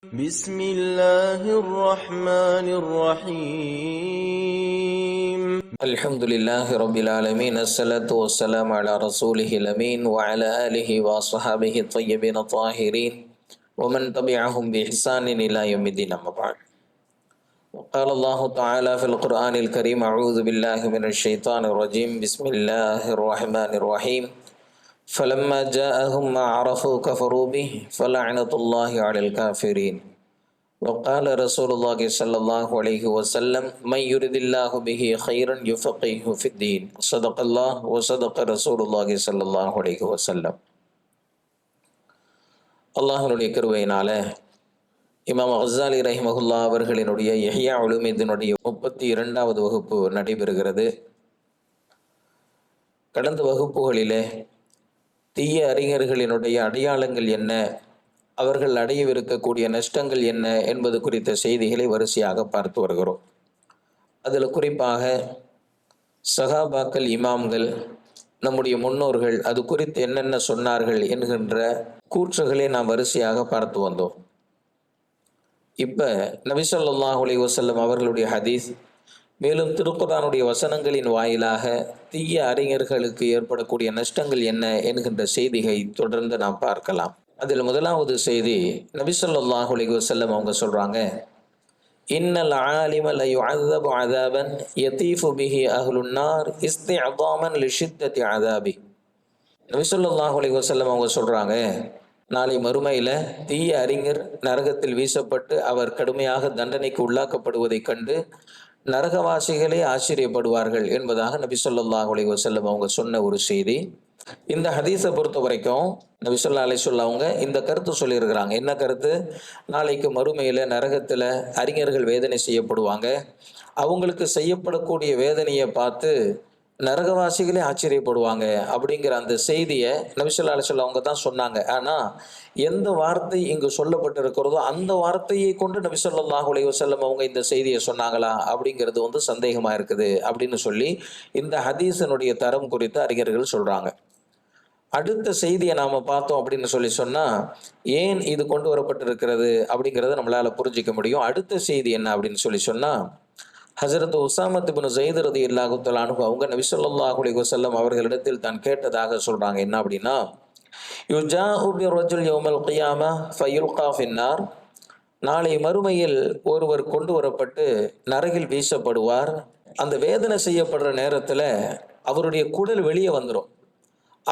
بسم الله الرحمن الرحيم الحمد لله رب العالمين الصلاة والسلام على رسوله الأمين وعلى آله وصحابه الطيبين الطاهرين ومن تبعهم بإحسان إلى يوم الدين أما بعد. وقال الله تعالى في القرآن الكريم: أعوذ بالله من الشيطان الرجيم، بسم الله الرحمن الرحيم. فلما جاءهم ما عرفوا كفروا به فلعنة الله على الكافرين. وقال رسول الله صلى الله عليه وسلم: من يرد الله به خيرا يفقهه في الدين. صدق الله وصدق رسول الله صلى الله عليه وسلم. அல்லாஹ்வுடைய கிருபையினால இமாம் கஸ்ஸாலி ரஹிமஹுல்லா அவர்களினுடைய இஹ்யா உலூமித்தீனுடைய 32வது வகுப்பு நடைபெறுகிறது. கடந்த வகுப்புகளிலே தீய அறிஞர்களினுடைய அடையாளங்கள் என்ன, அவர்கள் அடையவிருக்கக்கூடிய நஷ்டங்கள் என்ன என்பது குறித்த செய்திகளை வரிசையாக பார்த்து வருகிறோம். அதில் குறிப்பாக சஹாபாக்கள், இமாம்கள், நம்முடைய முன்னோர்கள் அது குறித்து என்னென்ன சொன்னார்கள் என்கின்ற கூற்றுகளை நாம் வரிசையாக பார்த்து வந்தோம். இப்போ நபி ஸல்லல்லாஹு அலைஹி வஸல்லம் அவர்களுடைய ஹதீஸ், மேலும் திருக்குர்ஆனுடைய வசனங்களின் வாயிலாக தீய அறிஞர்களுக்கு ஏற்படக்கூடிய நஷ்டங்கள் என்ன என்கின்ற செய்தியை தொடர்ந்து நாம் பார்க்கலாம். அதில் முதலாவது செய்தி, நபி ஸல்லல்லாஹு அலைஹி வஸல்லம் அவங்க சொல்றாங்க: இன்னல் ஆலிம ல யுஅذபு அஸாபன் யதீஃபு பிஹி அஹ்லுன் நார் இஸ்திஅதாமன் லிஷித்தத்தி அஸாபி. நபி ஸல்லல்லாஹு அலைஹி வஸல்லம் அவங்க சொல்றாங்க, நாளை மறுமையில் தீய அறிஞர் நரகத்தில் வீசப்பட்டு அவர் கடுமையாக தண்டனைக்கு உள்ளாக்கப்படுவதைக் கண்டு நரகவாசிகளே ஆச்சரியப்படுவார்கள் என்பதாக நபி ஸல்லல்லாஹு அலைஹி வஸல்லம் அவங்க சொன்ன ஒரு செய்தி. இந்த ஹதீஸை பொறுத்த வரைக்கும் நபி ஸல்லல்லாஹு அலைஹி வஸல்லம் அவங்க இந்த கருத்து சொல்லியிருக்கிறாங்க. என்ன கருத்து? நாளைக்கு மறுமையில் நரகத்தில் அறிஞர்கள் வேதனை செய்யப்படுவாங்க. அவங்களுக்கு செய்யப்படக்கூடிய வேதனையை பார்த்து நரகவாசிகளே ஆச்சரியப்படுவாங்க அப்படிங்கிற அந்த செய்தியை நபி ஸல்லல்லாஹு அலைஹி வஸல்லம் அவங்க தான் சொன்னாங்க. ஆனால் எந்த வார்த்தை இங்கு சொல்லப்பட்டிருக்கிறதோ அந்த வார்த்தையை கொண்டு நபி ஸல்லல்லாஹு அலைஹி வஸல்லம் அவங்க இந்த செய்தியை சொன்னாங்களா அப்படிங்கிறது சந்தேகமாக இருக்குது அப்படின்னு சொல்லி இந்த ஹதீஸினுடைய தரம் குறித்து அறிஞர்கள் சொல்கிறாங்க. அடுத்த செய்தியை நாம் பார்த்தோம் அப்படின்னு சொன்னால் ஏன் இது கொண்டு வரப்பட்டிருக்கிறது அப்படிங்கிறத நம்மளால் புரிஞ்சிக்க முடியும். அடுத்த செய்தி என்ன அப்படின்னு சொன்னால், ஹஸரத் உஸாமத் இப்னு ஸைத் ரலியல்லாஹு தஆலா அன்ஹு அவங்க நபி ஸல்லல்லாஹு அலைஹி வஸல்லம் அவர்களிடத்தில் தான் கேட்டதாக சொல்கிறாங்க. என்ன அப்படின்னா, யுஜாஉ பிர்ரஜுல் யௌமல் கியாமா ஃபயுல்கா ஃபின்னார். நாளை மறுமையில் ஒருவர் கொண்டு வரப்பட்டு நரகில் வீசப்படுவார். அந்த வேதனை செய்யப்படுற நேரத்தில் அவருடைய குடல் வெளியே வந்துடும்.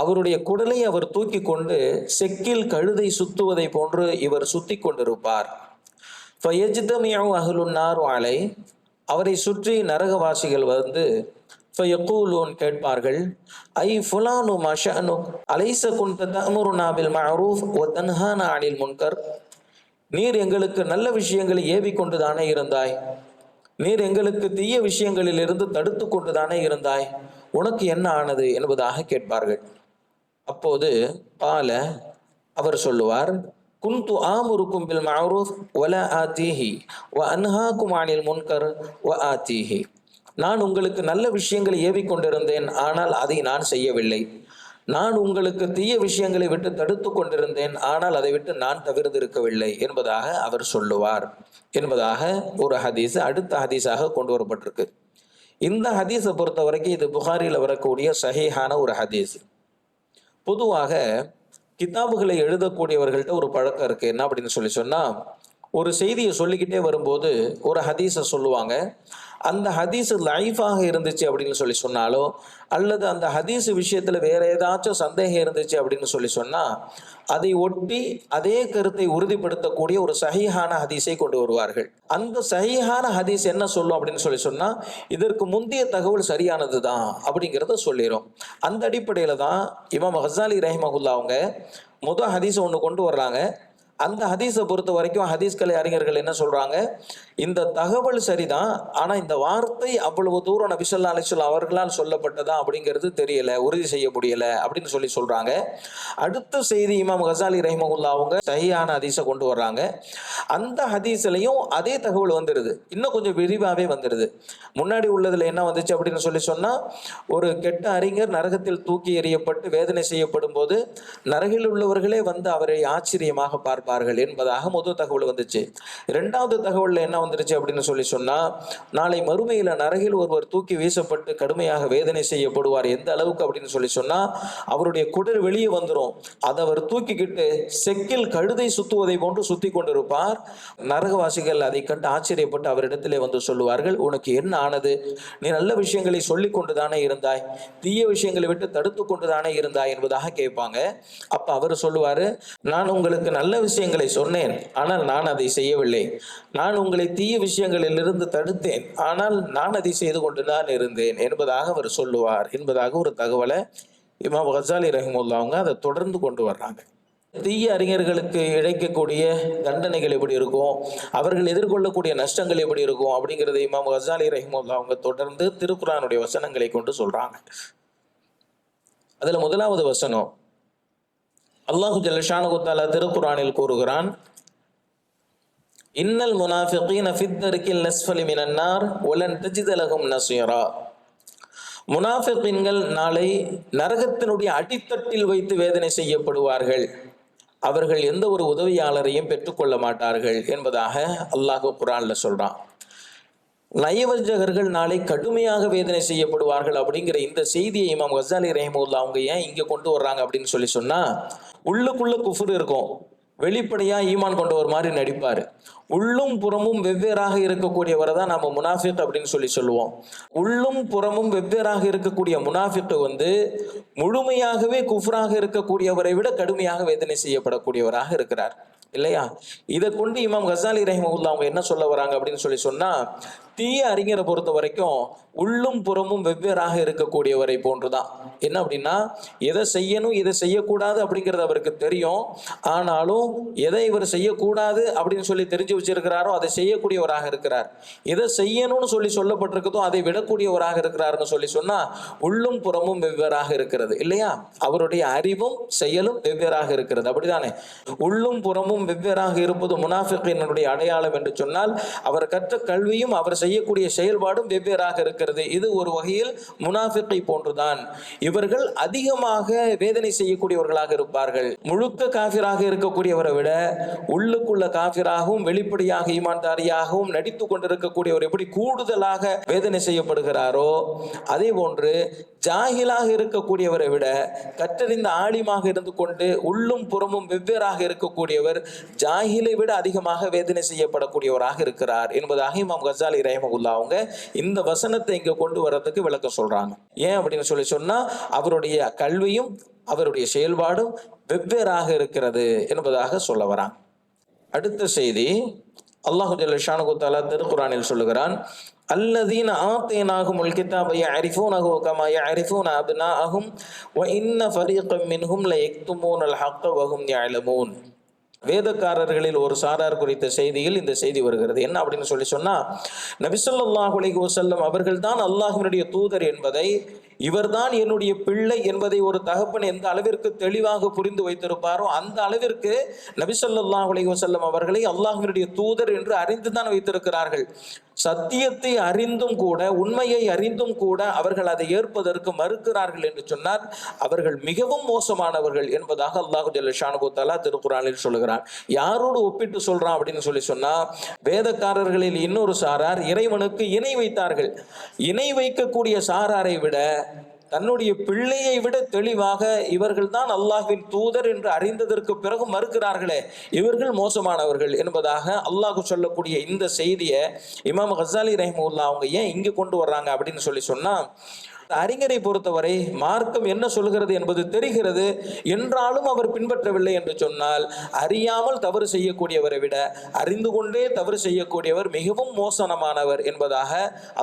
அவருடைய குடலை அவர் தூக்கி கொண்டு செக்கில் கழுதை சுத்துவதை போன்று இவர் சுத்தி கொண்டிருப்பார். ஃபயஜ்தமிஉ அஹ்லுன் நார் அலை. அவரை சுற்றி நரகவாசிகள் வந்து ஃபயகூலூன் கேட்பார்கள்: ஐ ஃபுலானு மா ஷஅனுக் அலைஸ குன்த தஅமுருனா பில் மஅரூஃப் வ தன்ஹானா அனில் முன்கர். நீர் எங்களுக்கு நல்ல விஷயங்களை ஏவி கொண்டு தானே இருந்தாய், நீர் எங்களுக்கு தீய விஷயங்களிலிருந்து தடுத்து கொண்டு தானே இருந்தாய், உனக்கு என்ன ஆனது என்பதாக கேட்பார்கள். அப்போது பால அவர் சொல்லுவார்: குன்து ஆமுருக்கும் பில் மஅரூஃப் வலா ஆதீஹி வ அன்ஹாக்கும் அனில் முன்கர் வ ஆதீஹி. நான் உங்களுக்கு நல்ல விஷயங்களை ஏவிக்கொண்டிருந்தேன், ஆனால் அதை நான் செய்யவில்லை. நான் உங்களுக்கு தீய விஷயங்களை விட்டு தடுத்து கொண்டிருந்தேன், ஆனால் அதை விட்டு நான் தவிர்த்திருக்கவில்லை என்பதாக அவர் சொல்லுவார் என்பதாக ஒரு ஹதீஸ் அடுத்த ஹதீஸாக கொண்டு வரப்பட்டிருக்கு. இந்த ஹதீஸை பொறுத்த வரைக்கும் இது புகாரியில் வரக்கூடிய சஹீஹான ஒரு ஹதீஸ். பொதுவாக கிதாபுகளை எழுதக்கூடியவர்கள்ட்ட ஒரு பழக்கம் இருக்குது. என்ன அப்படின்னு சொன்னால், ஒரு செய்தியை சொல்லிக்கிட்டே வரும்போது ஒரு ஹதீஸை சொல்லுவாங்க. அந்த ஹதீஸ் லைஃபாக இருந்துச்சு அப்படின்னு சொன்னாலோ, அல்லது அந்த ஹதீஸ் விஷயத்தில் வேற ஏதாச்சும் சந்தேகம் இருந்துச்சு அப்படின்னு சொன்னால் அதை ஒட்டி அதே கருத்தை உறுதிப்படுத்தக்கூடிய ஒரு சஹீஹான ஹதீஸை கொண்டு வருவார்கள். அந்த சஹீஹான ஹதீஸ் என்ன சொல்லும் அப்படின்னு சொன்னால், இதற்கு முந்தைய தகவல் சரியானது தான் அப்படிங்கிறத சொல்லிடும். அந்த அடிப்படையில் தான் இமாம் கஸ்ஸாலி ரஹிமஹுல்லா அவங்க முதல் ஹதீஸை ஒன்று கொண்டு வர்றாங்க. அந்த ஹதீஸை பொறுத்த வரைக்கும் ஹதீஸ்கலை அறிஞர்கள் என்ன சொல்றாங்க, இந்த தகவல் சரிதான், ஆனால் இந்த வார்த்தை அவ்வளவு தூரம் நபி ஸல்லல்லாஹு அலைஹி வஸல்லம் அவர்களால் சொல்லப்பட்டதா அப்படிங்கிறது தெரியல, உறுதி செய்ய முடியல அப்படின்னு சொல்றாங்க. அடுத்த செய்தி இமாம் கஸ்ஸாலி ரஹிமஹுல்லா அவங்க சஹீஹான ஹதீஸை கொண்டு வர்றாங்க. அந்த ஹதீஸ்லையும் அதே தகவல் வந்துடுது, இன்னும் கொஞ்சம் விரிவாகவே வந்துடுது. முன்னாடி உள்ளதுல என்ன வந்துச்சு அப்படின்னு சொன்னா, ஒரு கெட்ட அறிஞர் நரகத்தில் தூக்கி எறியப்பட்டு வேதனை செய்யப்படும் போது நரகில் உள்ளவர்களே வந்து அவரை ஆச்சரியமாக பார்ப்பார். பார்ப்பார்கள் என்பதாக முதல் தகவல் வந்துச்சு. இரண்டாவது தகவல்ல என்ன வந்துருச்சு அப்படின்னு சொன்னா, நாளை மறுமையில நரகில் ஒருவர் தூக்கி வீசப்பட்டு கடுமையாக வேதனை செய்யப்படுவார். எந்த அளவுக்கு அப்படின்னு சொன்னா, அவருடைய குடல் வெளியே வந்துடும். அதை அவர் தூக்கிக்கிட்டு செக்கில் கழுதை சுத்துவதை போன்று சுத்தி கொண்டிருப்பார். நரகவாசிகள் அதை கண்டு ஆச்சரியப்பட்டு அவரிடத்திலே வந்து சொல்லுவார்கள், உனக்கு என்ன ஆனது? நீ நல்ல விஷயங்களை சொல்லி கொண்டுதானே இருந்தாய், தீய விஷயங்களை விட்டு தடுத்து கொண்டுதானே இருந்தாய் என்பதாக கேட்பாங்க. அப்ப அவர் சொல்லுவாரு, நான் உங்களுக்கு நல்ல விஷயங்களை சொன்னேன், ஆனால் நான் அதை செய்யவில்லை. நான் உங்களை தீய விஷயங்களில் இருந்து தடுத்தேன், ஆனால் நான் அதை செய்து கொண்டுதான் இருந்தேன் என்பதாக அவர் சொல்லுவார் என்பதாக ஒரு தகவலை இமாம் கஸாலி ரஹிமஹுல்லாஹ் அவங்க அதை தொடர்ந்து கொண்டு வர்றாங்க. தீய அறிஞர்களுக்கு இழைக்கக்கூடிய தண்டனைகள் எப்படி இருக்கும், அவர்கள் எதிர்கொள்ளக்கூடிய நஷ்டங்கள் எப்படி இருக்கும் அப்படிங்கிறத இமாம் கஸாலி ரஹிமஹுல்லாஹ் அவங்க தொடர்ந்து திருக்குர்ஆனுடைய வசனங்களை கொண்டு சொல்றாங்க. அதுல முதலாவது வசனம், அல்லாஹு ஜல்ல ஷானஹு தஆலா திருக்குர்ஆனில் கூறுகிறான், இன்னல் முனாஃபிகீன ஃபித் தர்கில் அஸ்ஃபலி மினன் நார் வலன் தஜித லஹும் நஸீரா. முனாஃபிகீன்கள் நாளை நரகத்தினுடைய அடித்தட்டில் வைத்து வேதனை செய்யப்படுவார்கள், அவர்கள் எந்த ஒரு உதவியாளரையும் பெற்றுக்கொள்ள மாட்டார்கள் என்பதாக அல்லாஹ் குர்ஆன்ல சொல்றான். நயவஞ்சகர்கள் நாளை கடுமையாக வேதனை செய்யப்படுவார்கள் அப்படிங்கிற இந்த செய்தியை இமாம் கஸாலி ரஹிமஹுல்லாஹ் அவங்க ஏன் இங்க கொண்டு வர்றாங்க அப்படின்னு சொன்னா, உள்ளுக்குள்ள குஃப்ர் இருக்கும், வெளிப்படையா ஈமான் கொண்டவர் மாதிரி நடிப்பாரு. உள்ளும் புறமும் வெவ்வேறாக இருக்கக்கூடியவரை தான் நம்ம முனாஃபிக் அப்படின்னு சொல்லுவோம். உள்ளும் புறமும் வெவ்வேறாக இருக்கக்கூடிய முனாஃபிக் முழுமையாகவே குஃப்ராக இருக்கக்கூடியவரை விட கடுமையாக வேதனை செய்யப்படக்கூடியவராக இருக்கிறார் இல்லையா? இதை கொண்டு இமாம் கஸாலி ரஹிமஹுல்லாஹ் அவங்க என்ன சொல்ல வராங்க அப்படின்னு சொன்னா, தீய அறிஞரை பொறுத்த வரைக்கும் உள்ளும் புறமும் வெவ்வேறாக இருக்கக்கூடியவரை போன்றுதான். என்ன அப்படின்னா, எதை செய்யணும் எதை செய்யக்கூடாது அப்படிங்கிறது அவருக்கு தெரியும், ஆனாலும் எதை இவர் செய்யக்கூடாது அப்படின்னு சொல்லி தெரிஞ்சு வச்சிருக்கிறாரோ அதை செய்யக்கூடியவராக இருக்கிறார். எதை செய்யணும்னு சொல்லப்பட்டிருக்கதோ அதை விடக்கூடியவராக இருக்கிறாருன்னு சொன்னா, உள்ளும் புறமும் வெவ்வேறாக இருக்கிறது இல்லையா? அவருடைய அறிவும் செயலும் வெவ்வேறாக இருக்கிறது, அப்படிதானே? உள்ளும் புறமும் வெவ்வேறாக இருப்பது முனாஃபிகினுடைய அடையாளம் என்று சொன்னால், அவர் கற்ற கல்வியும் அவர் செய்யக்கூடிய செயல்பாடும் வெவ்வேறாக இருக்கிறது. இது ஒரு வகையில் முனாஃபிகை போன்றுதான். இவர்கள் அதிகமாக வேதனை செய்யக்கூடியவர்களாக இருப்பார்கள். முழுக்க காஃபிராக இருக்கக்கூடியவரை விட உள்ளுக்குள்ள காஃபிராகவும் வெளிப்படையாக ஈமான்தாரியாகவும் நடித்து கொண்டிருக்கக்கூடியவர் எப்படி கூடுதலாக வேதனை செய்யப்படுகிறாரோ, அதே போன்று ஜாஹிலாக இருக்கக்கூடியவரை விட கற்றறிந்த ஆலிமாக இருந்து கொண்டு உள்ளும் புறமும் வெவ்வேறாக இருக்கக்கூடியவர் ஜாஹிலை விட அதிகமாக வேதனை செய்யப்படக்கூடியவராக இருக்கிறார் என்பதாக இமாம் கஸாலி ரஹிமஹுல்லாஹ் அவங்க இந்த வசனத்தை இங்க கொண்டு வரதுக்கு விளக்கம் சொல்றாங்க. ஏன் அப்படின்னு சொன்னா, அவருடைய கல்வியும் அவருடைய செயல்பாடும் வெவ்வேறாக இருக்கிறது என்பதாக சொல்ல வராங்க. அடுத்த செய்தி, அல்லாஹு ஜல்ல ஷானஹு தஆலா திருக்குர்ஆனில் சொல்லுகிறான், அல்லதீன ஆத்தைனாஹுமுல் கிதாப யஅரிஃபூனஹு கமா யஅரிஃபூன அப்னாஅஹும் வ இன்ன ஃபரீகன் மின்ஹும் லயக்துமூனல் ஹக்க வஹும் யஅலமூன். வேதக்காரர்களில் ஒரு சாரார் குறித்த செய்தியில் இந்த செய்தி வருகிறது. என்ன அப்படின்னு சொன்னா, நபி ஸல்லல்லாஹு அலைஹி வஸல்லம் அவர்கள் தான் அல்லாஹ்வினுடைய தூதர் என்பதை, இவர்தான் என்னுடைய பிள்ளை என்பதை ஒரு தகப்பன் எந்த அளவிற்கு தெளிவாக புரிந்து வைத்திருப்பாரோ அந்த அளவிற்கு நபி ஸல்லல்லாஹு அலைஹி வஸல்லம் அவர்களை அல்லாஹ்வினுடைய தூதர் என்று அறிந்துதான் வைத்திருக்கிறார்கள். சத்தியத்தை அறிந்தும் கூட, உண்மையை அறிந்தும் கூட அவர்கள் அதை ஏற்பதற்கு மறுக்கிறார்கள் என்று சொன்னார், அவர்கள் மிகவும் மோசமானவர்கள் என்பதாக அல்லாஹு ஜல்ல ஷானஹு தஆலா திருக்குர்ஆனில் சொல்லுகிறான். யாரோடு ஒப்பிட்டு சொல்றான் அப்படின்னு சொன்னா, வேதக்காரர்களில் இன்னொரு சாரார் இறைவனுக்கு இணை வைத்தார்கள். இணை வைக்கக்கூடிய சாராரை விட, தன்னுடைய பிள்ளையை விட தெளிவாக இவர்கள் தான் அல்லாஹ்வின் தூதர் என்று அறிந்ததற்கு பிறகு மறுக்கிறார்களே, இவர்கள் மோசமானவர்கள் என்பதாக அல்லாஹ் சொல்லக்கூடிய இந்த செய்தியை இமாம் கஸாலி ரஹிமஹுல்லாஹ் அவங்க ஏன் இங்க கொண்டு வர்றாங்க அப்படின்னு சொன்னா, அறிஞரை பொறுத்தவரை மார்க்கம் என்ன சொல்கிறது என்பது தெரிகிறது, என்றாலும் அவர் பின்பற்றவில்லை என்று சொன்னால், அறியாமல் தவறு செய்யக்கூடியவரை விட அறிந்து கொண்டே தவறு செய்யக்கூடியவர் மிகவும் மோசமானவர் என்பதாக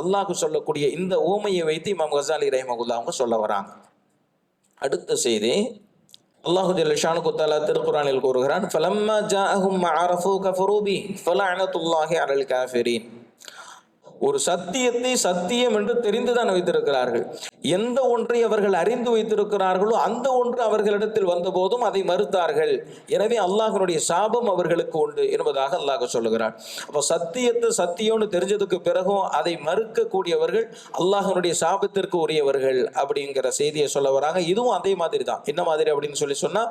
அல்லாஹ் சொல்லக்கூடிய இந்த ஓமையை வைத்து இமாம் கஸாலி ரஹிமஹுல்லாஹ் அவங்க சொல்ல வராங்க. அடுத்த செய்தி, அல்லாஹு ஜல்ல ஷானஹு தஆலா திருக்குர்ஆனில் கூறுகிறான், ஃபலம்மா ஜாஅஹும் மா அரஃபூ கஃபரூ பி ஃபலஅனத்துல்லாஹி அலல் காஃபிரீன். ஒரு சத்தியத்தை சத்தியம் என்று தெரிந்துதான் வைத்திருக்கிறார்கள், எந்த ஒன்றை அவர்கள் அறிந்து வைத்திருக்கிறார்களோ அந்த ஒன்று அவர்களிடத்தில் வந்த போதும் அதை மறுத்தார்கள். எனவே அல்லாஹ்வுடைய சாபம் அவர்களுக்கு உண்டு என்பதாக அல்லாஹ் சொல்லுகிறார். அப்போ சத்தியத்தை சத்தியம்னு தெரிஞ்சதுக்கு பிறகும் அதை மறுக்கக்கூடியவர்கள் அல்லாஹ்வுடைய சாபத்திற்கு உரியவர்கள் அப்படிங்கிற செய்தியை சொல்ல வராங்க. இதுவும் அதே மாதிரி தான். என்ன மாதிரி அப்படின்னு சொன்னா,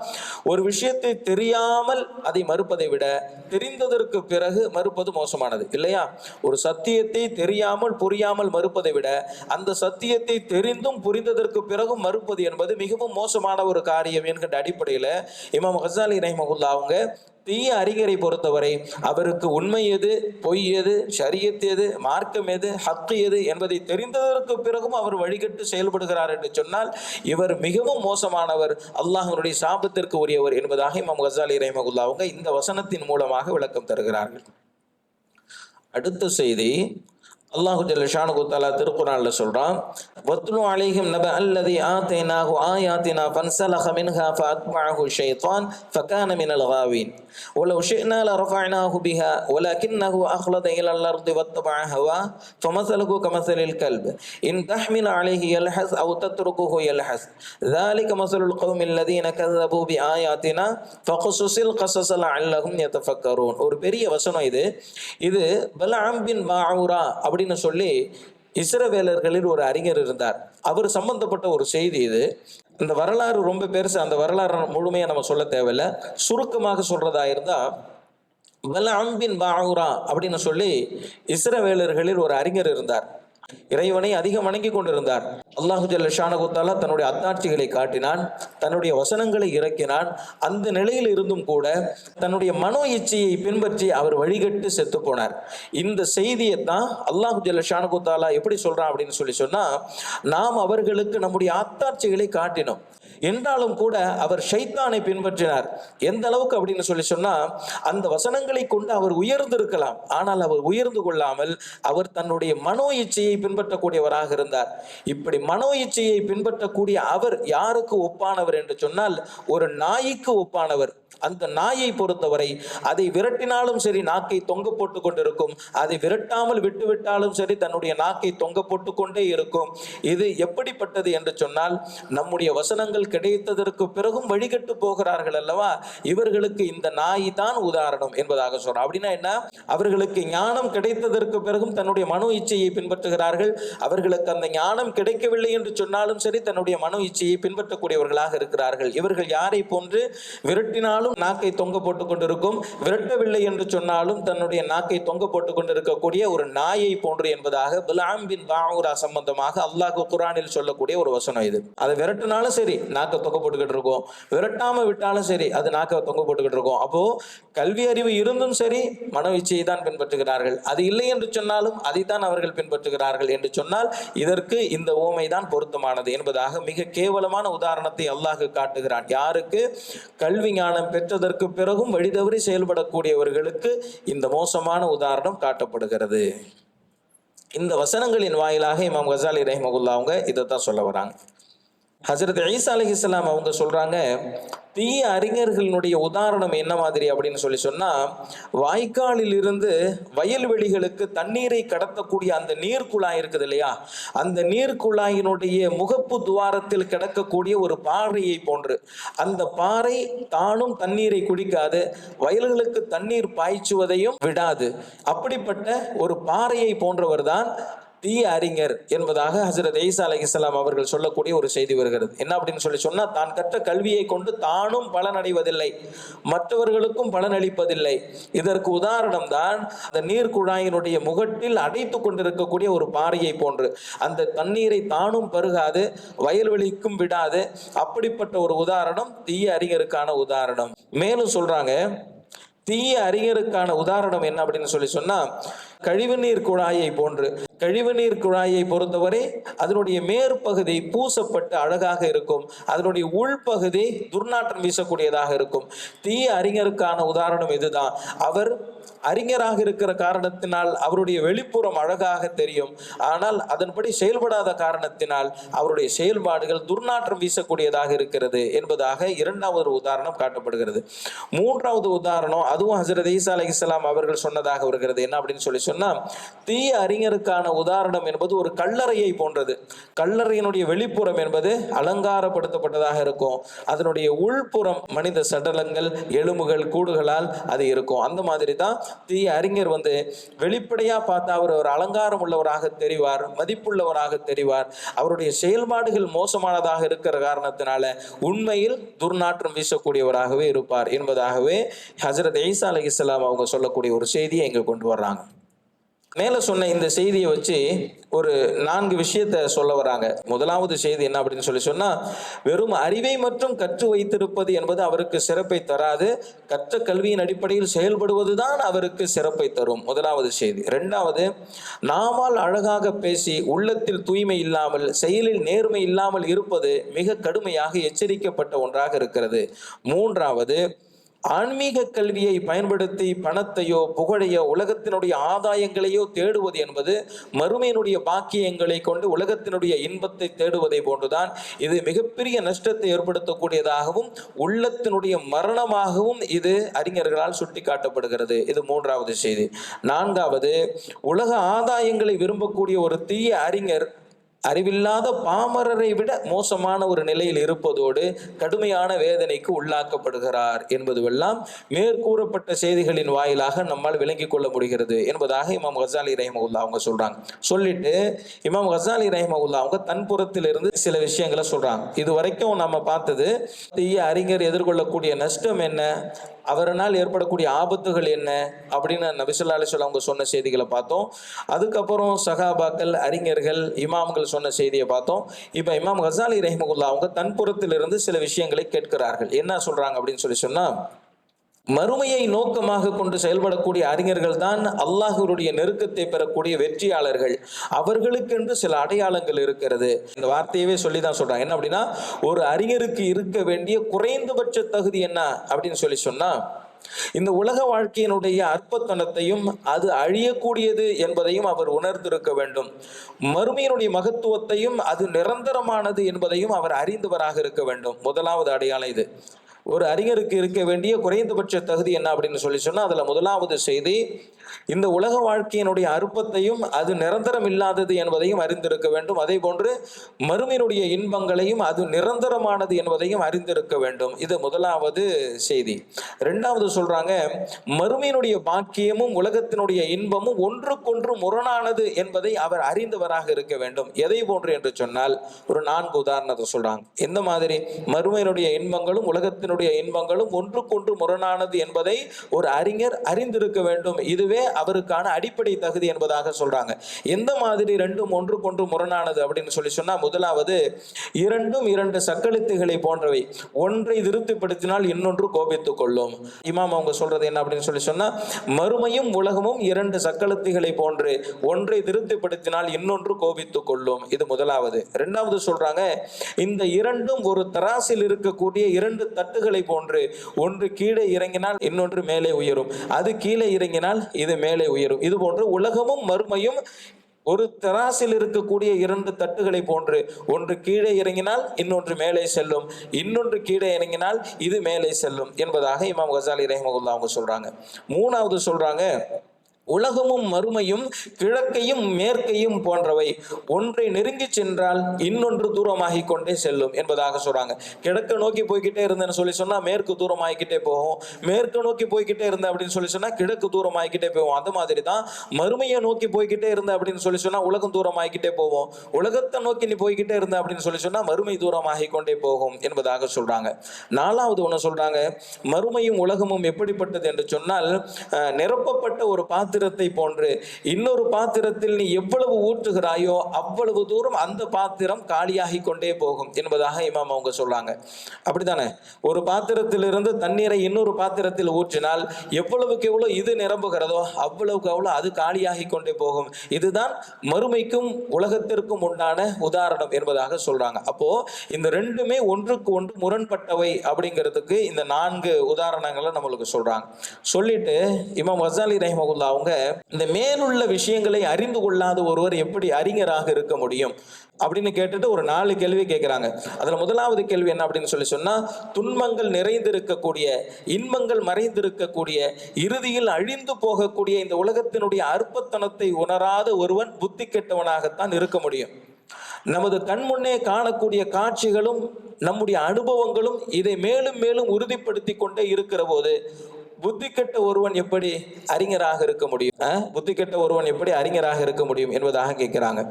ஒரு விஷயத்தை தெரியாமல் அதை மறுப்பதை விட தெரிந்ததற்கு பிறகு மறுப்பது மோசமானது இல்லையா? ஒரு சத்தியத்தை தெரியாமல் புரியாமல் மறுப்பதை விட அந்த சத்தியத்தை தெரிந்தும் புரிந்ததற்கு பிறகும் மறுப்பது என்பது மிகவும் மோசமான ஒரு காரியம் என்கின்ற அடிப்படையில் இமாம் கஸாலி ரஹிமஹுல்லாஹ் அவங்க தீய அறிஞரை பொறுத்தவரை அவருக்கு உண்மை எது, பொய் எது, ஷரியத் எது, மார்க்கம் எது, ஹக்கு எது என்பதை தெரிந்ததற்கு பிறகும் அவர் வழிகட்டு செயல்படுகிறார் என்று சொன்னால் இவர் மிகவும் மோசமானவர், அல்லாஹ்வுடைய சாபத்திற்கு உரியவர் என்பதாக இமாம் கஸாலி ரஹிமஹுல்லாஹ் அவங்க இந்த வசனத்தின் மூலமாக விளக்கம் தருகிறார்கள். அடுத்த செய்தி அல்லாஹு ஜல்ல ஷானுஹு தஆலா திருக்குர்ஆன்ல சொல்றான், வத்லு அலைஹிம் நப அல்லதி ஆதைனாஹு ஆயாத்தினா ஃபன்ஸலஹ மின்ஹா ஃபஅத்பஅஹு ஷைத்தான் ஃபகான மினல் காவீன் வலவ் ஷிஅனா லரஃபஅனாஹு பிஹா வலக்கின்னஹு அக்லத இலல் அர்தி வத்தபஅ ஹவா ஃபமஸலுஹு கமஸலில் கல்ப் இன் தஹ்மில் அலைஹி யல்ஹஸ் அவ் தத்ருகுஹு யல்ஹஸ் ذلك مثل القوم الذين كذبوا بآياتنا فقصص القصص لعلهم يتفكرون. ஒரு பெரிய வசனம் இது பலஅம் பின் பாஊரா அப்படின்னு சொல்லி இஸ்ரவேலர்களில் ஒரு அறிஞர் இருந்தார். அவர் சம்பந்தப்பட்ட ஒரு செய்தி இது. இந்த வரலாறு ரொம்ப பெருசு, அந்த வரலாறு முழுமையா நம்ம சொல்ல தேவையில்லை. சுருக்கமாக சொல்றதா இருந்தா, பலஅம் பின் பாஊரா அப்படின்னு சொல்லி இஸ்ரவேலர்களில் ஒரு அறிஞர் இருந்தார். இறைவனை அதிகம் வணங்கி கொண்டிருந்தார். அல்லாஹு ஜல்ல ஷானஹு தஆலா தன்னுடைய அத்தாட்சிகளை காட்டினான், தன்னுடைய வசனங்களை இறக்கினான். அந்த நிலையில் இருந்தும் கூட தன்னுடைய மனோ இச்சையை பின்பற்றி அவர் வழிகட்டு செத்து போனார். இந்த செய்தியை தான் அல்லாஹு ஜல்ல ஷானஹு தஆலா எப்படி சொல்றான் அப்படின்னு சொன்னா, நாம் அவர்களுக்கு நம்முடைய அத்தாட்சிகளை காட்டினோம் என்றாலும் கூட அவர் ஷைத்தானை பின்பற்றினார். எந்த அளவுக்கு அப்படின்னு சொன்னா, அந்த வசனங்களை கொண்டு அவர் உயர்ந்திருக்கலாம், ஆனால் அவர் உயர்ந்து கொள்ளாமல் அவர் தன்னுடைய மனோ இச்சையை பின்பற்றக்கூடியவராக இருந்தார். இப்படி மனோ இச்சையை பின்பற்றக்கூடிய அவர் யாருக்கு ஒப்பானவர் என்று சொன்னால், ஒரு நாய்க்கு ஒப்பானவர். அந்த நாயை பொறுத்தவரை அதை விரட்டினாலும் சரி நாக்கை தொங்க போட்டு கொண்டிருக்கும், அதை விரட்டாமல் விட்டுவிட்டாலும் சரி தன்னுடைய நாக்கை தொங்க போட்டு கொண்டே இருக்கும். இது எப்படிப்பட்டது என்று சொன்னால், நம்முடைய வசனங்கள் கிடைத்ததற்கு பிறகும் வழிகட்டு போகிறார்கள் அல்லவா, இவர்களுக்கு இந்த நாய் தான் உதாரணம் என்பதாக சொல்றார். அப்படின்னா என்ன? அவர்களுக்கு ஞானம் கிடைத்ததற்கு பிறகும் தன்னுடைய மனோ இச்சையை பின்பற்றுகிறார்கள். அவர்களுக்கு அந்த ஞானம் கிடைக்கவில்லை என்று சொன்னாலும் சரி தன்னுடைய மனோ இச்சையை பின்பற்றக்கூடியவர்களாக இருக்கிறார்கள். இவர்கள் யாரை போன்று? விரட்டினாலும் நாக்கை தொங்க போட்டுக் கொண்டிருக்கும், விரட்டவில்லை என்று சொன்னாலும் தன்னுடைய நாக்கை தொங்க போட்டுக் கொண்டிருக்கக்கூடிய ஒரு நாயை போன்று என்பதாக பலஅம் பின் பாஊரா சம்பந்தமாக அல்லாஹ் குர்ஆனில் சொல்லக்கூடிய ஒரு வசனம் இது. அதை விரட்டினாலும் சரி நாக்கை தொங்க போட்டுக்கிட்டு இருக்கும், விரட்டாம விட்டாலும் சரி அது நாக்கை தொங்க போட்டுக்கிட்டு இருக்கும். அப்போ கல்வி அறிவு இருந்தும் சரி மனோ இச்சையை தான் பின்பற்றுகிறார்கள், அது இல்லை என்று சொன்னாலும் அதைத்தான் அவர்கள் பின்பற்றுகிறார்கள் என்று சொன்னால் இதற்கு இந்த ஓமை தான் பொருத்தமானது என்பதாக மிக கேவலமான உதாரணத்தை அல்லாஹ் காட்டுகிறான். யாருக்கு? கல்வி ஞானம் பெற்றதற்கு பிறகும் வழிதவறி செயல்படக்கூடியவர்களுக்கு இந்த மோசமான உதாரணம் காட்டப்படுகிறது. இந்த வசனங்களின் வாயிலாக இமாம் கஸாலி ரஹிமஹுல்லாஹ் அவங்க இதைத்தான் சொல்ல வராங்க. ஹஜ்ரத் ஈசா அலைஹிஸ்ஸலாம் அவங்க சொல்றாங்க, தீய அறிஞர்களுடைய உதாரணம் என்ன மாதிரி அப்படின்னு சொன்னா, வாய்க்காலில் இருந்து வயல்வெளிகளுக்கு தண்ணீரை கடத்தக்கூடிய அந்த நீர் குழாய் இருக்குது இல்லையா, அந்த நீர் குழாயினுடைய முகப்பு துவாரத்தில் கிடக்கக்கூடிய ஒரு பாறையை போன்று. அந்த பாறை தானும் தண்ணீரை குடிக்காது, வயல்களுக்கு தண்ணீர் பாய்ச்சுவதையும் விடாது. அப்படிப்பட்ட ஒரு பாறையை போன்றவர் தான் தீய அறிஞர் என்பதாக ஹஜ்ரத் ஈசா அலைஹிஸ்ஸலாம் அவர்கள் சொல்லக்கூடிய ஒரு செய்தி வருகிறது. என்ன அப்படின்னு சொன்னா, தான் கற்ற கல்வியை கொண்டு தானும் பலனடைவதில்லை, மற்றவர்களுக்கும் பலனளிப்பதில்லை. இதற்கு உதாரணம் தான் அந்த நீர் குழாயினுடைய முகட்டில் அடைத்து கொண்டிருக்கக்கூடிய ஒரு பாறையை போன்று. அந்த தண்ணீரை தானும் பருகாது, வயல்வெளிக்கும் விடாது. அப்படிப்பட்ட ஒரு உதாரணம் தீய அறிஞருக்கான உதாரணம். மேலும் சொல்றாங்க, தீய அறிஞருக்கான உதாரணம் என்ன அப்படின்னு சொன்னா, கழிவுநீர் குழாயை போன்று. கழிவுநீர் குழாயை பொறுத்தவரை அதனுடைய மேற்பகுதி பூசப்பட்டு அழகாக இருக்கும், அதனுடைய உள்பகுதி துர்நாற்றம் வீசக்கூடியதாக இருக்கும். தீய அறிஞருக்கான உதாரணம் இதுதான். அவர் அறிஞராக இருக்கிற காரணத்தினால் அவருடைய வெளிப்புறம் அழகாக தெரியும், ஆனால் அதன்படி செயல்படாத காரணத்தினால் அவருடைய செயல்பாடுகள் துர்நாற்றம் வீசக்கூடியதாக இருக்கிறது என்பதாக இரண்டாவது உதாரணம் காட்டப்படுகிறது. மூன்றாவது உதாரணம் அது அதுவும் ஹஜ்ரத் ஈசா அலைஹிஸ்ஸலாம் அவர்கள் சொன்னதாக வருகிறது. என்ன அப்படின்னு சொன்னா, தீய அறிஞருக்கான உதாரணம் என்பது ஒரு கல்லறையை போன்றது. கல்லறையினுடைய வெளிப்புறம் என்பது அலங்காரப்படுத்தப்பட்டதாக இருக்கும், அதனுடைய உள்புறம் மனித சடலங்கள் எலும்புகள் கூடுகளால் அது இருக்கும். அந்த மாதிரி தான் தீய அறிஞர் வெளிப்படையா பார்த்தா அவர் ஒரு அலங்காரம் உள்ளவராக தெரிவார், மதிப்புள்ளவராக தெரிவார். அவருடைய செயல்பாடுகள் மோசமானதாக இருக்கிற காரணத்தினால உண்மையில் துர்நாற்றம் வீசக்கூடியவராகவே இருப்பார் என்பதாகவே ஹஜ்ரத் ஈசா அலைஹிஸ்ஸலாம் அவங்க சொல்லக்கூடிய ஒரு செய்தியை இங்க கொண்டு வர்றாங்க. மேல சொன்ன இந்த செய்தியை வச்சு ஒரு 4 விஷயத்தை சொல்ல வராங்க. முதலாவது செய்தி என்ன அப்படின்னு சொன்னா, வெறும் அறிவை மட்டும் கற்று வைத்திருப்பது என்பது அவருக்கு சிறப்பை தராது, கற்ற கல்வியின் அடிப்படையில் செயல்படுவதுதான் அவருக்கு சிறப்பை தரும். முதலாவது செய்தி. இரண்டாவது, நாமால் அழகாக பேசி உள்ளத்தில் தூய்மை இல்லாமல் செயலில் நேர்மை இல்லாமல் இருப்பது மிக கடுமையாக எச்சரிக்கப்பட்ட ஒன்றாக இருக்கிறது. மூன்றாவது, ஆன்மீக கல்வியை பயன்படுத்தி பணத்தையோ புகழையோ உலகத்தினுடைய ஆதாயங்களையோ தேடுவது என்பது மறுமையினுடைய பாக்கியங்களை கொண்டு உலகத்தினுடைய இன்பத்தை தேடுவதை போன்றுதான். இது மிகப்பெரிய நஷ்டத்தை ஏற்படுத்தக்கூடியதாகவும் உள்ளத்தினுடைய மரணமாகவும் இது அறிஞர்களால் சுட்டி காட்டப்படுகிறது. இது மூன்றாவது செய்தி. நான்காவது, உலக ஆதாயங்களை விரும்பக்கூடிய ஒரு தீய அறிஞர் அறிவில்லாத பாமரரை விட மோசமான ஒரு நிலையில் இருப்பதோடு கடுமையான வேதனைக்கு உள்ளாக்கப்படுகிறார் என்பதுவெல்லாம் மேற்கூறப்பட்ட செய்திகளின் வாயிலாக நம்மால் விளங்கிக் கொள்ள முடிகிறது என்பதாக இமாம் கசாலி ரஹிமஹுல்லா அவங்க சொல்றாங்க. சொல்லிட்டு இமாம் கசாலி ரஹிமஹுல்லா அவங்க தன் புறத்திலிருந்து சில விஷயங்களை சொல்றாங்க. இது வரைக்கும் நம்ம பார்த்தது தீய அறிஞர் எதிர்கொள்ளக்கூடிய நஷ்டம் என்ன, அவரால் ஏற்படக்கூடிய ஆபத்துகள் என்ன அப்படின்னு நபி ஸல்லல்லாஹு அலைஹி வஸல்லம் அவங்க சொன்ன செய்திகளை பார்த்தோம். அதுக்கப்புறம் சஹாபாக்கள் அறிஞர்கள் இமாம்கள் சொன்ன செய்தியை பார்த்தோம். இப்போ இமாம் கசாலி ரஹிமஹுல்லா அவங்க தன் புறத்திலிருந்து சில விஷயங்களை கேட்கிறார்கள். என்ன சொல்றாங்க அப்படின்னு சொன்னா, மறுமையை நோக்கமாக கொண்டு செயல்படக்கூடிய அறிஞர்கள் தான் அல்லாஹ்வுடைய நெருக்கத்தை பெறக்கூடிய வெற்றியாளர்கள். அவர்களுக்கென்று சில அடையாளங்கள் இருக்கிறது. இந்த வார்த்தையவே சொல்லி தான் சொல்றாங்க. என்ன அப்படின்னா, ஒரு அறிஞருக்கு இருக்க வேண்டிய குறைந்தபட்ச தகுதி என்ன அப்படின்னு சொன்னா, இந்த உலக வாழ்க்கையினுடைய அற்பத்தனத்தையும் அது அழியக்கூடியது என்பதையும் அவர் உணர்ந்திருக்க வேண்டும். மறுமையினுடைய மகத்துவத்தையும் அது நிரந்தரமானது என்பதையும் அவர் அறிந்தவராக இருக்க வேண்டும். முதலாவது அடையாளம் இது. ஒரு அறிஞருக்கு இருக்க வேண்டிய குறைந்தபட்ச தகுதி என்ன அப்படின்னு சொன்னா, அதுல முதலாவது செய்தி, இந்த உலக வாழ்க்கையினுடைய அற்பத்தையும் அது நிரந்தரம் இல்லாதது என்பதையும் அறிந்திருக்க வேண்டும். அதே போன்று மறுமையினுடைய இன்பங்களையும் அது நிரந்தரமானது என்பதையும் அறிந்திருக்க வேண்டும். இது முதலாவது செய்தி. இரண்டாவது சொல்றாங்க, மறுமையினுடைய பாக்கியமும் உலகத்தினுடைய இன்பமும் ஒன்றுக்கொன்று முரணானது என்பதை அவர் அறிந்தவராக இருக்க வேண்டும். எதை போன்று என்று சொன்னால், ஒரு 4 உதாரணத்தை சொல்றாங்க. எந்த மாதிரி மறுமையினுடைய இன்பங்களும் உலகத்தினுடைய இன்பங்களும் ஒன்றுக்கொன்று முரணானது என்பதை ஒரு அறிஞர் அறிந்திருக்க வேண்டும். இதுவே அவருக்கான அடிப்படை தகுதி என்பதாக சொல்றாங்க. எந்த மாதிரி ரெண்டும் ஒன்றுக்கொன்று முரணானது அப்படின்னு சொன்னா, முதலாவது, இரண்டும் 2 சக்களித்துகளை போன்றவை. ஒன்றை திருப்திப்படுத்தினால் இன்னொன்று கோபித்துக் கொள்ளும். இமாம் அவங்க சொல்றது என்ன அப்படின்னு சொன்னா, மறுமையும் உலகமும் 2 சக்களத்துகளை போன்று, ஒன்றை திருப்திப்படுத்தினால் இன்னொன்று கோபித்துக் கொள்ளும். இது முதலாவது. இரண்டாவது சொல்றாங்க, இந்த இரண்டும் ஒரு தராசில் இருக்கக்கூடிய 2 தட்டுகளை போன்று, ஒன்று கீழே இறங்கினால் இன்னொன்று மேலே உயரும், அது கீழே இறங்கினால் இது மேலே உயரும். இது போன்று உலகமும் மறுமையும் ஒரு தராசில் இருக்கக்கூடிய 2 தட்டுகளை போன்று, ஒன்று கீழே இறங்கினால் இன்னொன்று மேலே செல்லும், இன்னொன்று கீழே இறங்கினால் இது மேலே செல்லும் என்பதாக இமாம் கசாலி ரஹிமஹுல்லா அவங்க சொல்றாங்க. மூணாவது சொல்றாங்க, உலகமும் மறுமையும் கிழக்கையும் மேற்கையும் போன்றவை. ஒன்றை நெருங்கி சென்றால் இன்னொன்று தூரமாகி கொண்டே செல்லும் என்பதாக சொல்றாங்க. கிழக்க நோக்கி போய்கிட்டே இருந்தேன்னு சொன்னா மேற்கு தூரமாகிக்கிட்டே போகும், மேற்கு நோக்கி போய்கிட்டே இருந்த அப்படின்னு சொன்னா கிழக்கு தூரமாகிக்கிட்டே போகும். அந்த மாதிரி தான் மறுமையை நோக்கி போய்கிட்டே இருந்த அப்படின்னு சொன்னா உலகம் தூரமாகிக்கிட்டே போகும், உலகத்தை நோக்கி நீ போய்கிட்டே இருந்த அப்படின்னு சொன்னா மறுமை தூரமாகி கொண்டே போகும் என்பதாக சொல்றாங்க. நாலாவது ஒன்று சொல்றாங்க, மறுமையும் உலகமும் எப்படிப்பட்டது என்று சொன்னால், நிரப்பப்பட்ட ஒரு பாத்திரத்தை போன்று, இன்னொரு பாத்திரத்தில் நீ எவ்வளவு ஊற்றுகிறாயோ அவ்வளவு தூரம் அந்த பாத்திரம் காலியாகி கொண்டே போகும் என்பதாக இமாம் அவங்க சொல்றாங்க. அப்படித்தானே? ஒரு பாத்திரத்திலிருந்து தண்ணீரை இன்னொரு பாத்திரத்தில் ஊற்றினால் எவ்வளவுக்கு எவ்வளவு இது நிரம்புகிறதோ அவ்வளவுக்கு அவ்வளவு அது காலியாகி கொண்டே போகும். இதுதான் மறுமைக்கும் உலகத்திற்கும் உண்டான உதாரணம் என்பதாக சொல்றாங்க. அப்போ இந்த ரெண்டுமே ஒன்றுக்கு ஒன்று முரண்பட்டவை அப்படிங்கிறதுக்கு இந்த 4 உதாரணங்களை நம்மளுக்கு சொல்றாங்க. சொல்லிட்டு இமாம் கசாலி ரஹிமஹுல்லா அவங்க அவங்க இந்த மேலுள்ள விஷயங்களை அறிந்து கொள்ளாத ஒருவர் எப்படி அறிஞராக இருக்க முடியும் அப்படின்னு கேட்டுட்டு ஒரு 4 கேள்வி கேட்கிறாங்க. அதுல முதலாவது கேள்வி என்ன அப்படின்னு சொன்னா, துன்பங்கள் நிறைந்திருக்கக்கூடிய, இன்பங்கள் மறைந்திருக்கக்கூடிய, இறுதியில் அழிந்து போகக்கூடிய இந்த உலகத்தினுடைய அற்பத்தனத்தை உணராத ஒருவன் புத்தி கெட்டவனாகத்தான் இருக்க முடியும். நமது கண்முன்னே காணக்கூடிய காட்சிகளும் நம்முடைய அனுபவங்களும் இதை மேலும் மேலும் உறுதிப்படுத்தி கொண்டே இருக்கிற போது புத்தி கெட்ட ஒருவன் எப்படி அறிஞராக இருக்க முடியும்? புத்தி கெட்ட ஒருவன் எப்படி அறிஞராக இருக்க முடியும் என்பதாக கேட்கிறாங்க.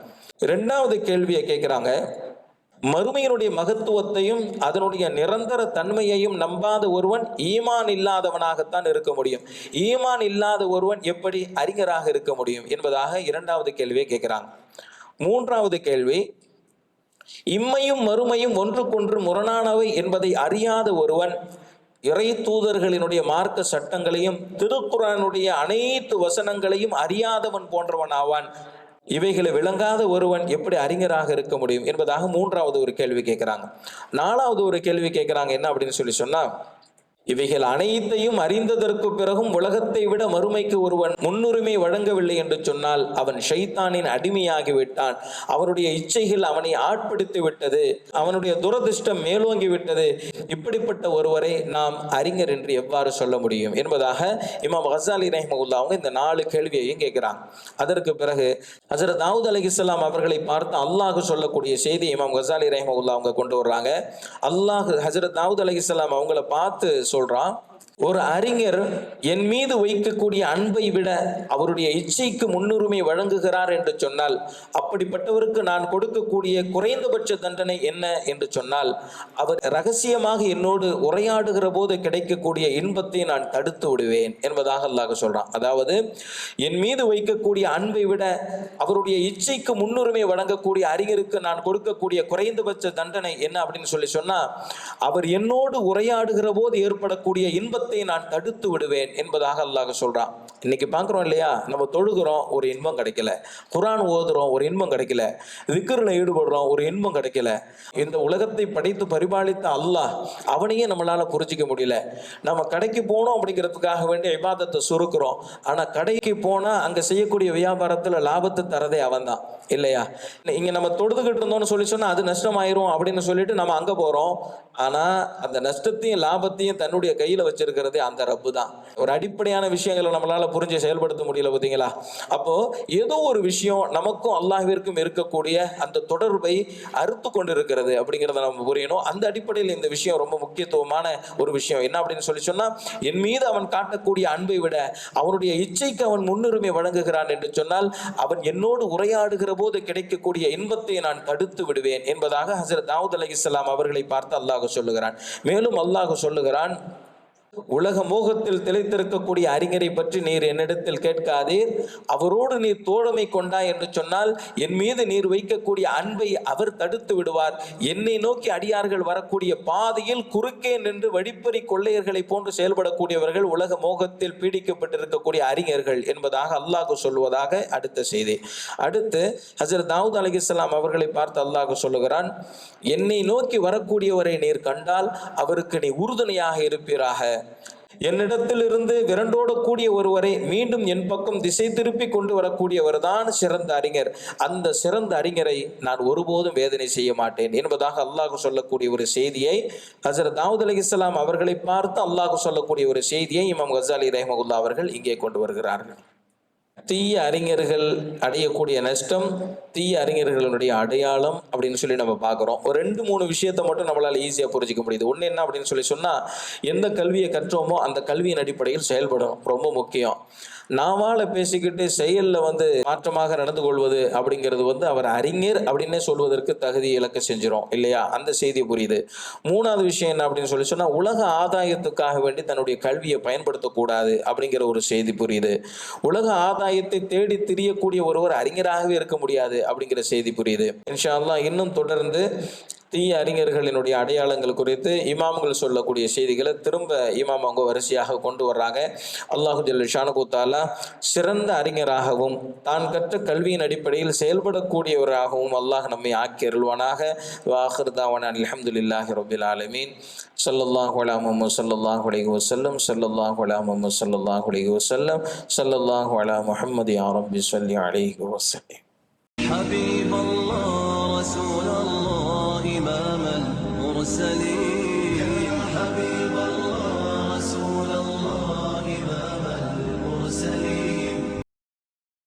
2வது கேள்வியை கேட்கிறாங்க, மறுமையினுடைய மகத்துவத்தையும் அதனுடைய நிரந்தர தன்மையையும் நம்பாத ஒருவன் ஈமான் இல்லாதவனாகத்தான் இருக்க முடியும். ஈமான் இல்லாத ஒருவன் எப்படி அறிஞராக இருக்க முடியும் என்பதாக 2வது கேள்வியை கேட்கிறாங்க. 3வது கேள்வி, இம்மையும் மறுமையும் ஒன்றுக்கொன்று முரணானவை என்பதை அறியாத ஒருவன் இறை தூதர்களினுடைய மார்க்க சட்டங்களையும் திருக்குர்ஆனுடைய அனைத்து வசனங்களையும் அறியாதவன் போன்றவன் ஆவான். இவைகளை விளங்காத ஒருவன் எப்படி அறிஞராக இருக்க முடியும் என்பதாக 3வது ஒரு கேள்வி கேட்கிறாங்க. 4வது ஒரு கேள்வி கேட்கிறாங்க. என்ன அப்படின்னு சொன்னா, இவைகள் அனைத்தையும் அறிந்ததற்கு பிறகும் உலகத்தை விட மறுமைக்கு ஒருவன் முன்னுரிமை வழங்கவில்லை என்று சொன்னால் அவன் ஷைத்தானின் அடிமையாகி விட்டான். அவனுடைய இச்சைகள் அவனை ஆட்படுத்தி விட்டது, அவனுடைய துரதிர்ஷ்டம் மேலோங்கி விட்டது. இப்படிப்பட்ட ஒருவரை நாம் அறிஞர் என்று எவ்வாறு சொல்ல முடியும் என்பதாக இமாம் கஸாலி ரஹ்மத்துல்லாஹி அவங்க இந்த 4 கேள்வியையும் கேட்கிறாங்க. அதற்கு பிறகு ஹஜ்ரத் தாவூத் அலைஹிஸ்ஸலாம் அவர்களை பார்த்து அல்லாஹ் சொல்லக்கூடிய செய்தி இமாம் கஸாலி ரஹ்மத்துல்லாஹி அவங்க கொண்டு வர்றாங்க. அல்லாஹ் ஹஜ்ரத் தாவூத் அலைஹிஸ்ஸலாம் அவங்கள பார்த்து சொல்றான், ஒரு அறிஞர் என் மீது வைக்கக்கூடிய அன்பை விட அவருடைய இச்சைக்கு முன்னுரிமை வழங்குகிறார் என்று சொன்னால் அப்படிப்பட்டவருக்கு நான் கொடுக்கக்கூடிய குறைந்தபட்ச தண்டனை என்ன என்று சொன்னால், அவர் ரகசியமாக என்னோடு உரையாடுகிற போது கிடைக்கக்கூடிய இன்பத்தை நான் தடுத்து விடுவேன் என்பதாக அல்லாஹ் சொல்றான். அதாவது என் மீது வைக்கக்கூடிய அன்பை விட அவருடைய இச்சைக்கு முன்னுரிமை வழங்கக்கூடிய அறிஞருக்கு நான் கொடுக்கக்கூடிய குறைந்தபட்ச தண்டனை என்ன அப்படின்னு சொன்னா, அவர் என்னோடு உரையாடுகிற போது ஏற்படக்கூடிய இன்பத்தை நான் தடுத்து விடுவேன் என்பதாக அல்லாஹ் சொல்றான். இன்னைக்கு பார்க்கிறோம் இல்லையா, நம்ம தொழுகிறோம், ஒரு இன்பம் கிடைக்கல. குர்ஆன் ஓதுறோம், ஒரு இன்பம் கிடைக்கல. திக்ர்ல ஈடுபடுறோம், ஒரு இன்பம் கிடைக்கல. இந்த உலகத்தை படைத்து பரிபாலித்த அல்லாஹ் அவனையே நம்மளால புரிஞ்சிக்க முடியல. நம்ம கடைக்கு போனோம் அப்படிங்கிறதுக்காக வேண்டிய இபாதத்தை சுருக்கிறோம். ஆனா கடைக்கு போனா அங்க செய்யக்கூடிய வியாபாரத்துல லாபத்தை தரதே அவன் தான் இல்லையா? இங்க நம்ம தொழுதுகிட்டு இருந்தோம்னு சொன்னா அது நஷ்டமாயிரும் அப்படின்னு சொல்லிட்டு நம்ம அங்க போறோம். ஆனா அந்த நஷ்டத்தையும் லாபத்தையும் தன்னுடைய கையில வச்சிருக்கிறதே அந்த ரப்பு தான். ஒரு அடிப்படையான விஷயங்களை நம்மளால புரிஞ்சு செயல்படுத்த முடியல பார்த்தீங்களா? அப்போ ஏதோ ஒரு விஷயம் நமக்கும் அல்லாஹ்விற்கும் இருக்கக்கூடிய அந்த தொடர்பை அறுத்து கொண்டு இருக்கிறது அப்படிங்கிறத நம்ம புரியணும். அந்த அடிப்படையில் இந்த விஷயம் ரொம்ப முக்கியத்துவமான ஒரு விஷயம். என்ன அப்படின்னு சொன்னா, என் மீது அவன் காட்டக்கூடிய அன்பை விட அவனுடைய இச்சைக்கு அவன் முன்னுரிமை வழங்குகிறான் என்று சொன்னால் அவன் என்னோடு உரையாடுகிற போது கிடைக்கக்கூடிய இன்பத்தை நான் தடுத்து விடுவேன் என்பதாக ஹஜ்ரத் தாவூத் அலைஹிஸ்ஸலாம் அவர்களை பார்த்து அல்லாஹ் சொல்லுகிறான். மேலும் அல்லாஹ் சொல்லுகிறான், உலக மோகத்தில் திளைத்திருக்கக்கூடிய அறிஞரை பற்றி நீர் என்னிடத்தில் கேட்காதீர். அவரோடு நீர் தோழமை கொண்டா என்று சொன்னால் என் மீது நீர் வைக்கக்கூடிய அன்பை அவர் தடுத்து விடுவார். என்னை நோக்கி அடியார்கள் வரக்கூடிய பாதையில் குறுக்கே நின்று வழிப்பறி கொள்ளையர்களை போன்று செயல்படக்கூடியவர்கள் உலக மோகத்தில் பீடிக்கப்பட்டிருக்கக்கூடிய அறிஞர்கள் என்பதாக அல்லாஹ் சொல்வதாக அடுத்த செய்தி. அடுத்து ஹஜ்ரத் தாவூத் அலைஹிஸ்ஸலாம் அவர்களை பார்த்து அல்லாஹ் சொல்லுகிறான், என்னை நோக்கி வரக்கூடியவரை நீர் கண்டால் அவருக்கு நீ உறுதுணையாக இருப்பீராக. என்னிடத்திலிருந்து விரண்டோட கூடிய ஒருவரை மீண்டும் என் பக்கம் திசை திருப்பி கொண்டு வரக்கூடியவர் தான் சிறந்த அறிஞர். அந்த சிறந்த அறிஞரை நான் ஒருபோதும் வேதனை செய்ய மாட்டேன் என்பதாக அல்லாஹ் சொல்லக்கூடிய ஒரு செய்தியை ஹஜ்ரத் தாவூத் அலைஹிஸ்ஸலாம் அவர்களை பார்த்து அல்லாஹ் சொல்லக்கூடிய ஒரு செய்தியை இமாம் கஸாலி ரஹ்மத்துல்லாஹி அவர்கள் இங்கே கொண்டு வருகிறார்கள். தீய அறிஞர்கள் அடையக்கூடிய நஷ்டம், தீய அறிஞர்களுடைய அடையாளம் அப்படின்னு சொல்லி நம்ம பார்க்குறோம். ஒரு 2-3 விஷயத்தை மட்டும் நம்மளால ஈஸியாக புரிஞ்சிக்க முடியுது. ஒன்று என்ன அப்படின்னு சொன்னால், எந்த கல்வியை கற்றோமோ அந்த கல்வியின் அடிப்படையில் செயல்படும், ரொம்ப முக்கியம். நாவால பேசிக்கிட்டு செயலில் மாற்றமாக நடந்து கொள்வது அப்படிங்கிறது அவர் அறிஞர் அப்படின்னே சொல்வதற்கு தகுதி இழக்க செஞ்சிடும் இல்லையா? அந்த செய்தி புரியுது. 3வது விஷயம் என்ன அப்படின்னு சொன்னால், உலக ஆதாயத்துக்காக வேண்டி தன்னுடைய கல்வியை பயன்படுத்தக்கூடாது அப்படிங்கிற ஒரு செய்தி புரியுது. உலக ஆதாயத்தை தேடி திரியக்கூடிய ஒருவர் அறிஞராகவே இருக்க முடியாது அப்படிங்கிற செய்தி புரியுது. இன்ஷா அல்லாஹ் இன்னும் தொடர்ந்து தீய அறிஞர்களினுடைய அடையாளங்கள் குறித்து இமாம்கள் சொல்லக்கூடிய செய்திகளை திரும்ப இமாம் அவங்க வரிசையாக கொண்டு வர்றாங்க. அல்லாஹு ஜல்ல ஷானஹு தஆலா சிறந்த அறிஞராகவும் தான் கற்ற கல்வியின் அடிப்படையில் செயல்படக்கூடியவராகவும் அல்லாஹ் நம்மை ஆக்கி அருள்வானாக. வாஹிர் தாவானா அல்ஹம்துலில்லாஹி ரப்பில் ஆலமீன். ஸல்லல்லாஹு அலா முஹம்மது ஸல்லல்லாஹு அலைஹி வஸல்லம் ஸல்லல்லாஹு அலா முஹம்மது ஸல்லல்லாஹு அலைஹி வஸல்லம் ஸல்லல்லாஹு அலா முஹம்மது யா ரப்பி ஸல்லி அலைஹி வஸல்லம். حبيب الله رسول الله إمام المرسلين